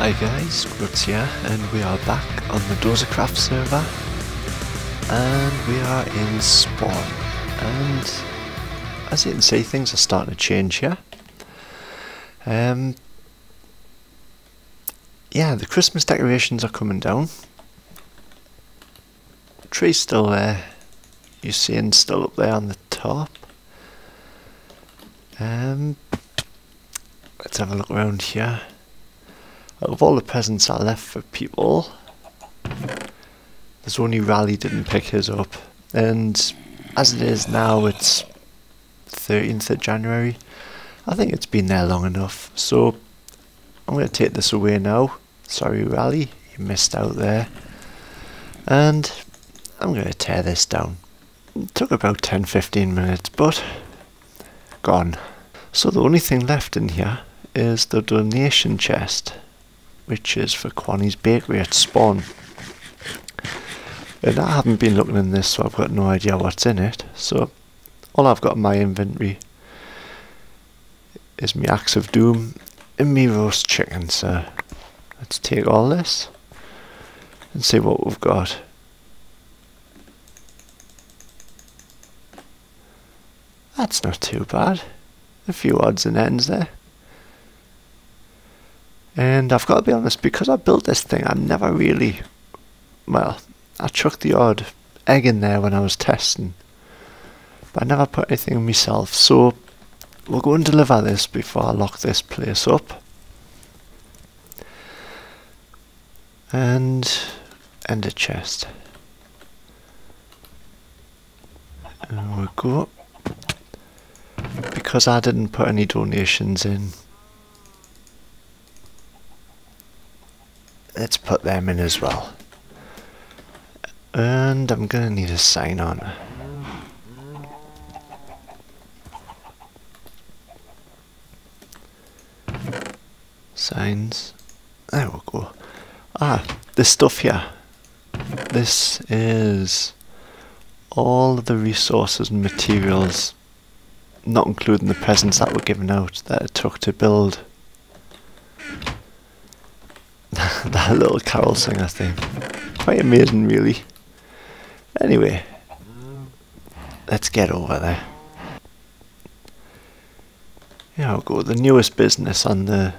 Hi guys, Gruttz here, and we are back on the Dozacraft server, and we are in Spawn, and as you can see, things are starting to change here. Yeah, the Christmas decorations are coming down. The tree's still there, you're seeing still up there on the top. Let's have a look around here. Out of all the presents I left for people, there's only Raleigh didn't pick his up, and as it is now, it's 13th of January. I think it's been there long enough, so I'm going to take this away now. Sorry Raleigh, you missed out there. And I'm going to tear this down. It took about 10-15 minutes, but gone. So the only thing left in here is the donation chest, which is for Quanny's Bakery at Spawn. And I haven't been looking in this, so I've got no idea what's in it. So all I've got in my inventory is my Axe of Doom and me roast chicken. So let's take all this and see what we've got. That's not too bad. A few odds and ends there. And I've got to be honest, because I built this thing, I never really, well, I chucked the odd egg in there when I was testing, but I never put anything in myself, so we'll go and deliver this before I lock this place up. And end a chest. There we go. Because I didn't put any donations in, let's put them in as well. And I'm gonna need a sign on. Signs. There we go. Ah, this stuff here. This is all of the resources and materials, not including the presents that were given out, that it took to build that little carol singer thing. Quite amazing really. Anyway, let's get over there. Here we go, the newest business on the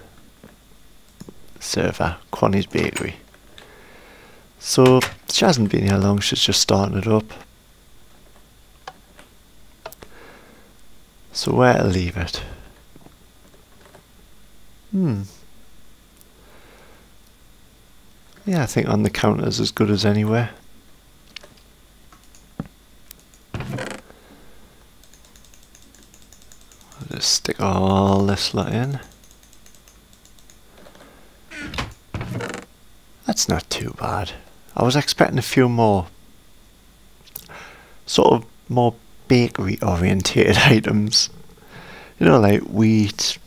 server, Quanny's Bakery. So she hasn't been here long, she's just starting it up. So where to leave it? Yeah, I think on the counter is as good as anywhere. I'll just stick all this lot in. That's not too bad. I was expecting a few more, sort of more bakery orientated items. You know, like wheat,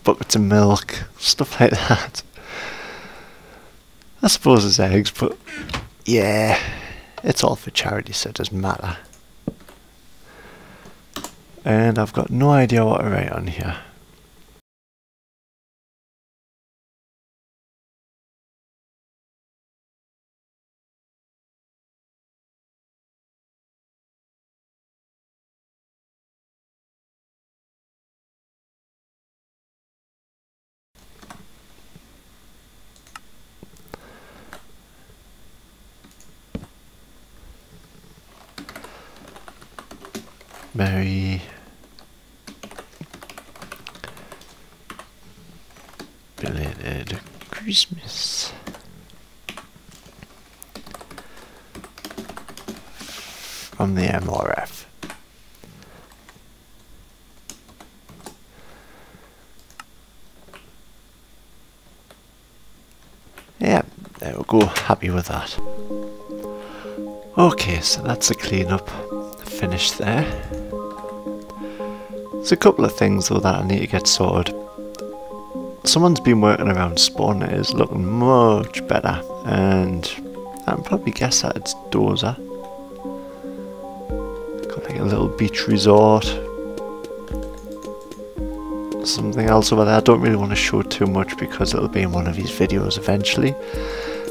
buckets of milk, stuff like that. I suppose it's eggs, but yeah, it's all for charity, so it doesn't matter. And I've got no idea what to write on here. Merry belated Christmas from the MRF. Yeah, there we go, happy with that. Okay, so that's a clean-up finished there. There's a couple of things though that I need to get sorted. Someone's been working around Spawn, it is looking much better, and I'd probably guess that it's Doza. Got like a little beach resort. something else over there. I don't really want to show too much because it'll be in one of his videos eventually.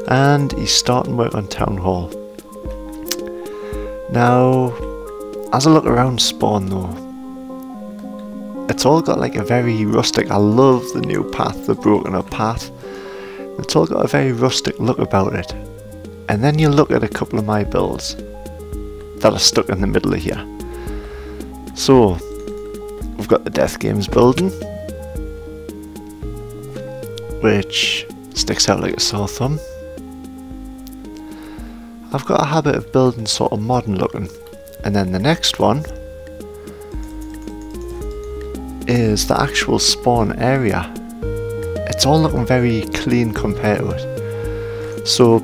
And he's starting work on Town Hall. Now, as I look around spawn though, it's all got like a very rustic, I love the new path, the broken up path. It's all got a very rustic look about it. And then you look at a couple of my builds that are stuck in the middle of here. So, we've got the Death Games building, which sticks out like a sore thumb. I've got a habit of building sort of modern looking. And then the next one is the actual spawn area. It's all looking very clean compared to it. So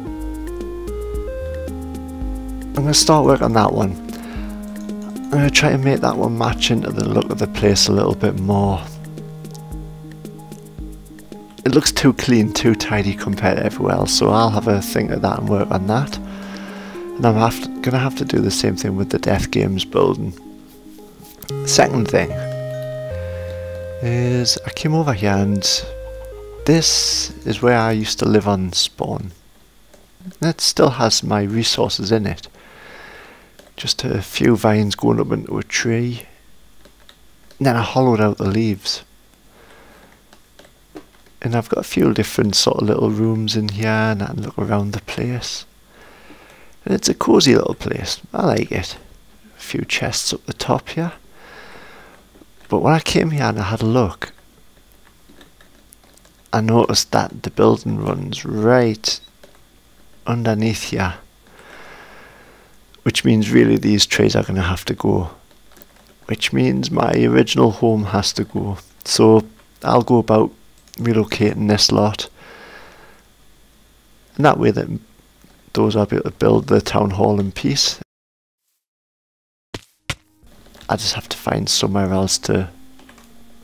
I'm going to start work on that one. I'm going to try to make that one match into the look of the place a little bit more. It looks too clean, too tidy compared to everywhere else, so I'll have a think of that and work on that. And I'm going to have to do the same thing with the Death Games building. Second thing is I came over here and this is where I used to live on spawn. It still has my resources in it. Just a few vines going up into a tree. And then I hollowed out the leaves. And I've got a few different sort of little rooms in here and I can look around the place. And it's a cosy little place. I like it. A few chests up the top here. But when I came here and I had a look, I noticed that the building runs right underneath here. Which means really these trees are going to have to go. Which means my original home has to go. So I'll go about relocating this lot. And that way that those are able to build the town hall in peace. I just have to find somewhere else to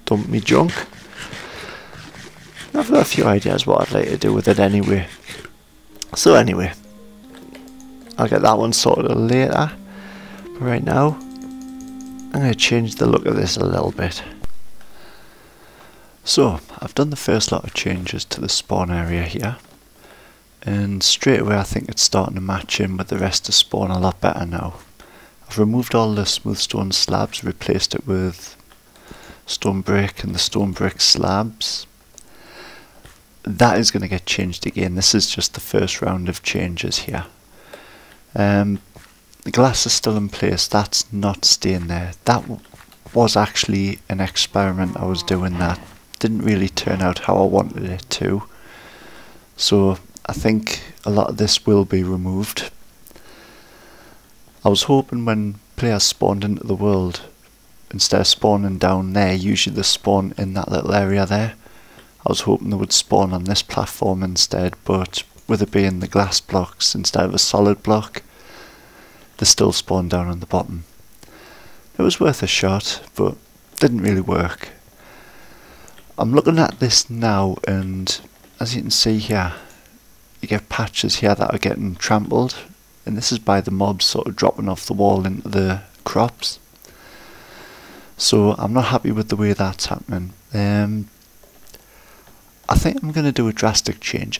dump me junk. I've got a few ideas what I'd like to do with it anyway. So anyway, I'll get that one sorted later. But right now, I'm going to change the look of this a little bit. So, I've done the first lot of changes to the spawn area here. And straight away I think it's starting to match in with the rest of spawn a lot better now. I've removed all the smooth stone slabs, replaced it with stone brick and the stone brick slabs. That is going to get changed again. This is just the first round of changes here. The glass is still in place, that's not staying there. That was actually an experiment I was doing that didn't really turn out how I wanted it to. So I think a lot of this will be removed. I was hoping when players spawned into the world, instead of spawning down there, usually they spawn in that little area there. I was hoping they would spawn on this platform instead, but with it being the glass blocks instead of a solid block, they still spawn down on the bottom. It was worth a shot, but didn't really work. I'm looking at this now, and as you can see here, you get patches here that are getting trampled, and this is by the mobs sort of dropping off the wall into the crops. So I'm not happy with the way that's happening. I think I'm going to do a drastic change.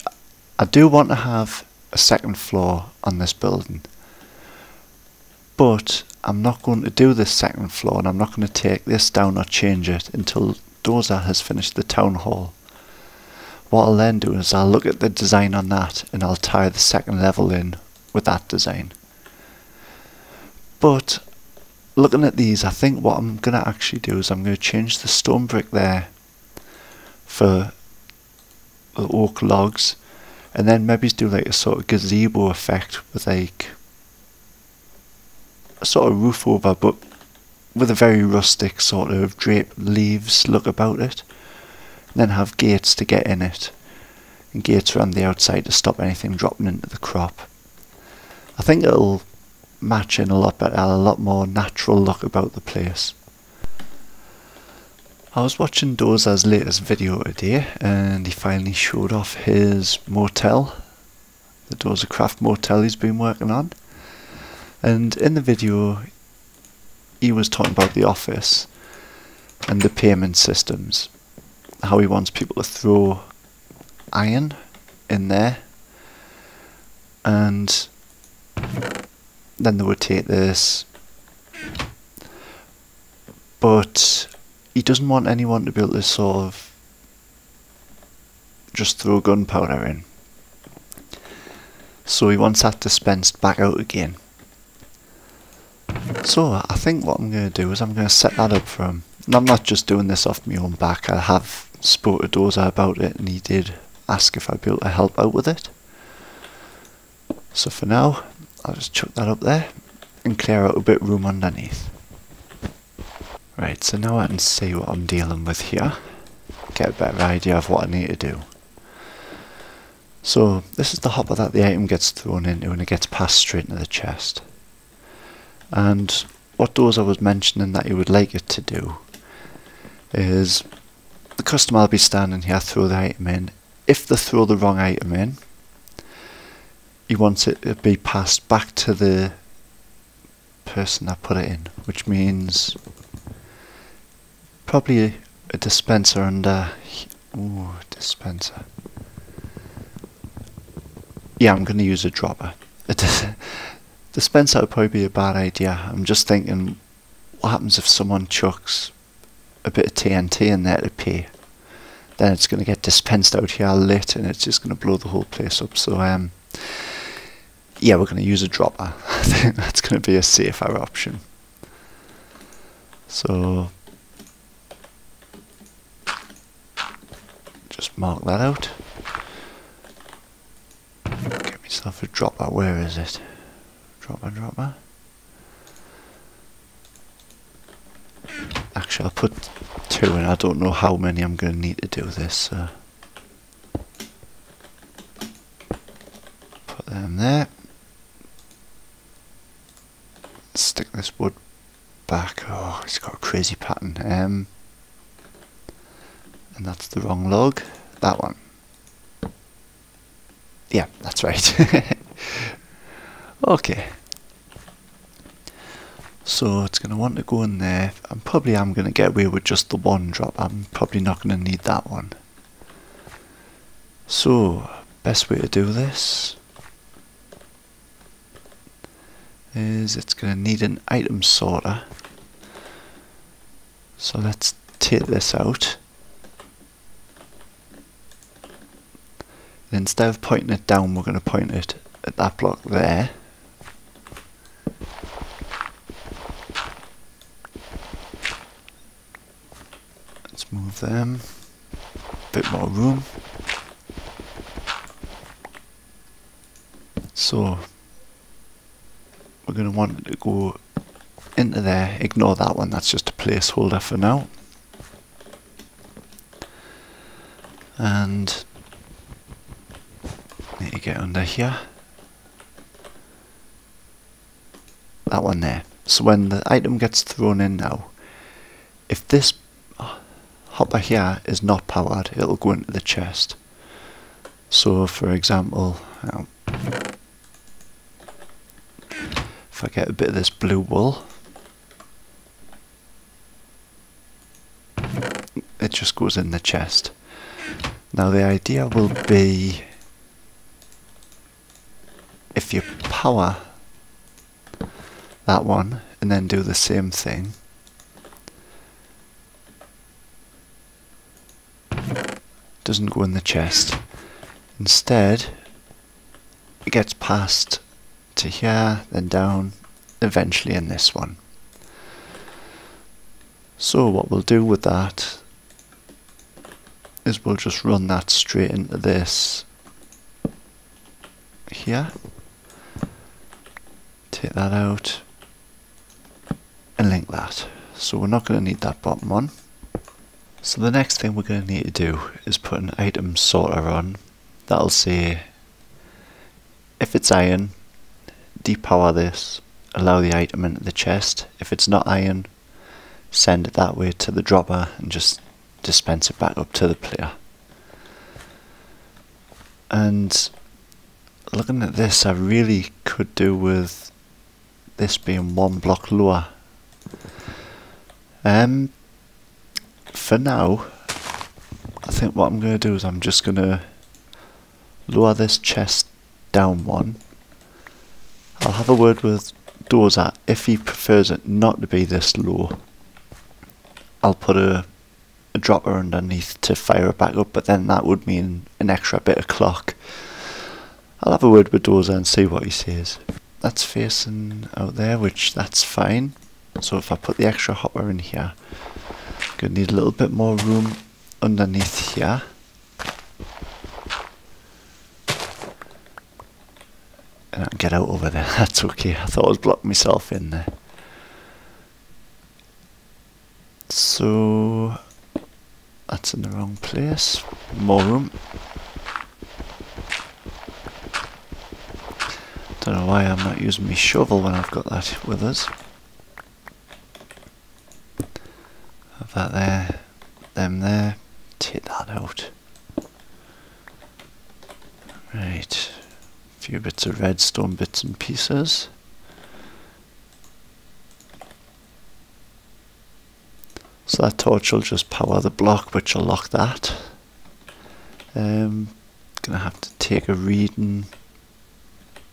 I do want to have a second floor on this building, but I'm not going to do this second floor, and I'm not going to take this down or change it until Doza has finished the town hall. What I'll then do is I'll look at the design on that and I'll tie the second level in with that design. But looking at these, I think what I'm going to actually do is I'm going to change the stone brick there for the oak logs, and then maybe do like a sort of gazebo effect with like a sort of roof over, but with a very rustic sort of draped leaves look about it. And then have gates to get in it, and gates around the outside to stop anything dropping into the crop. I think it'll match in a lot better, a lot more natural look about the place. I was watching Doza's latest video today, and he finally showed off his motel, the Dozacraft Motel he's been working on. And in the video he was talking about the office, and the payment systems. How he wants people to throw iron in there, and then they would take this, but he doesn't want anyone to be able to sort of just throw gunpowder in. So he wants that dispensed back out again. So I think what I'm going to do is I'm going to set that up for him. And I'm not just doing this off my own back. I have spoke to Doza about it, and he did ask if I'd be able to help out with it. So for now, I'll just chuck that up there and clear out a bit of room underneath. Right, so now I can see what I'm dealing with here. Get a better idea of what I need to do. So this is the hopper that the item gets thrown into, and it gets passed straight into the chest. And what Doza was mentioning that he would like it to do is the customer will be standing here, throw the item in. If they throw the wrong item in, he wants it to be passed back to the person that put it in, which means probably a dispenser under... Ooh, dispenser. Yeah, I'm going to use a dropper. Dispenser would probably be a bad idea. I'm just thinking, what happens if someone chucks a bit of TNT in there to pay? Then it's going to get dispensed out here lit, and it's just going to blow the whole place up. So yeah, we're going to use a dropper. I think that's going to be a safer option. So just mark that out. Get myself a dropper. Where is it? Dropper. Actually, I'll put 2 in. I don't know how many I'm going to need to do this. Put them there. Stick this wood back. Oh, it's got a crazy pattern. And that's the wrong log. That one. Yeah, that's right. Okay. So it's going to want to go in there. And probably I'm going to get away with just the one drop. I'm probably not going to need that one. So, best way to do this is it's going to need an item sorter. So let's take this out. And instead of pointing it down, we're going to point it at that block there. Let's move them. Bit more room. So we're going to want it to go into there. Ignore that one, that's just a placeholder for now. And need to get under here. That one there. So when the item gets thrown in now, if this hopper here is not powered, it'll go into the chest. So for example, if I get a bit of this blue wool, it just goes in the chest. Now the idea will be, if you power that one and then do the same thing, doesn't go in the chest. Instead, it gets passed to here, then down, eventually in this one. So what we'll do with that is we'll just run that straight into this here. Take that out and link that. So we're not going to need that bottom one. So the next thing we're going to need to do is put an item sorter on. That'll say if it's iron, depower this, allow the item into the chest. If it's not iron, send it that way to the dropper and just dispense it back up to the player. And looking at this, I really could do with this being one block lower. for now, I think what I'm going to do is I'm just going to lower this chest down one. I'll have a word with Doza. If he prefers it not to be this low, I'll put a dropper underneath to fire it back up, but then that would mean an extra bit of clock. I'll have a word with Doza and see what he says. That's facing out there, which that's fine. So if I put the extra hopper in here, I'm going to need a little bit more room underneath here. And I can get out over there. That's okay. I thought I was blocking myself in there. So that's in the wrong place. More room. Don't know why I'm not using my shovel when I've got that with us. Have that there, them there. Take that out. Right. A few bits of redstone bits and pieces. So that torch will just power the block, which will lock that. Gonna have to take a reading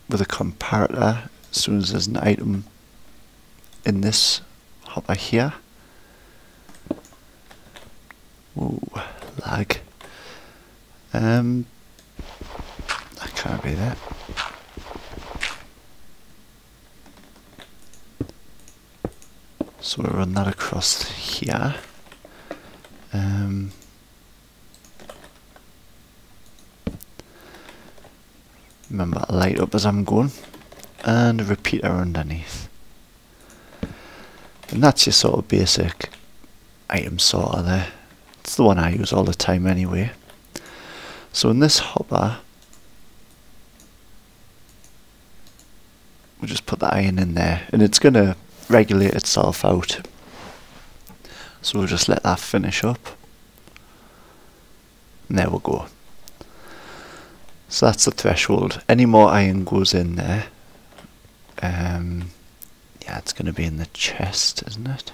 with a comparator as soon as there's an item in this hopper here. Ooh, lag. That can't be that. So we'll run that across here. Remember to light up as I'm going, and a repeater underneath. And that's your sort of basic item sorter there. It's the one I use all the time anyway. So in this hopper, we'll just put the iron in there, and it's going to regulate itself out. So we'll just let that finish up. And there we go. So that's the threshold. Any more iron goes in there. Yeah, it's going to be in the chest, isn't it?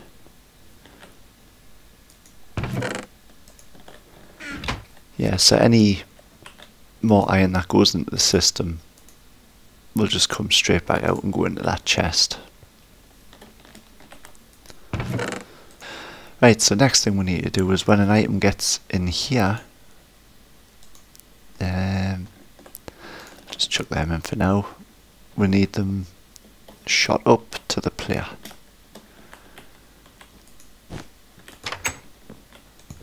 Yeah, so any more iron that goes into the system will just come straight back out and go into that chest. Right, so next thing we need to do is when an item gets in here, just chuck them in for now. We need them shot up to the player,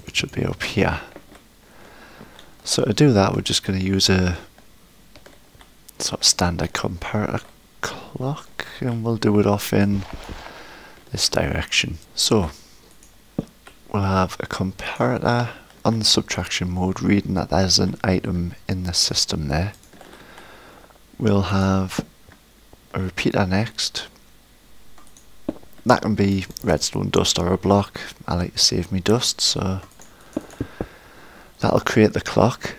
which will be up here. So to do that, we're just going to use a sort of standard comparator clock, and we'll do it off in this direction. So we'll have a comparator on the subtraction mode reading that there's an item in the system there. We'll have a repeater next. That can be redstone dust or a block. I like to save me dust, so that'll create the clock.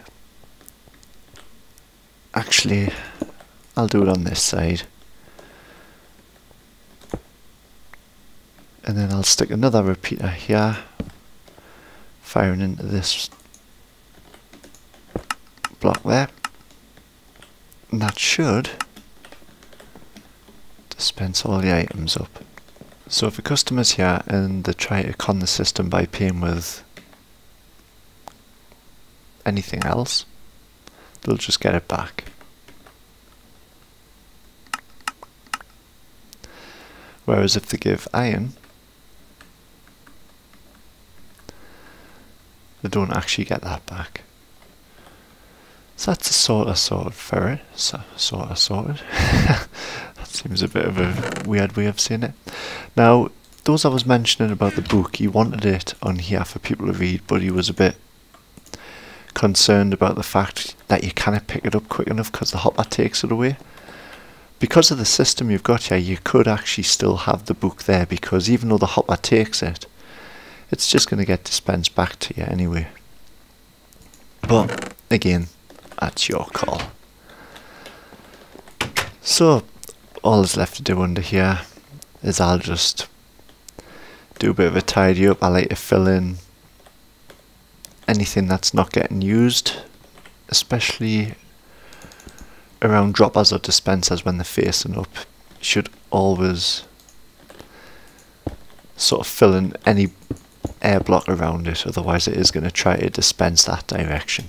Actually, I'll do it on this side. And then I'll stick another repeater here, firing into this block there. And that should dispense all the items up. So if a customer's here and they try to con the system by paying with anything else, they'll just get it back. Whereas if they give iron, they don't actually get that back. So that's a sorted for it. Sorted. That seems a bit of a weird way of saying it. Now, those I was mentioning about the book, he wanted it on here for people to read, but he was a bit concerned about the fact that you cannot pick it up quick enough because the hopper takes it away. Because of the system you've got here, you could actually still have the book there, because even though the hopper takes it, it's just going to get dispensed back to you anyway. But again, that's your call. So all that's left to do under here is I'll just do a bit of a tidy up. I like to fill in anything that's not getting used, especially around droppers or dispensers when they're facing up, you should always sort of fill in any air block around it, otherwise it is going to try to dispense that direction.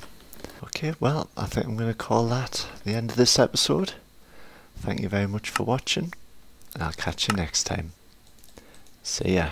Okay, well, I think I'm going to call that the end of this episode. Thank you very much for watching, and I'll catch you next time. See ya.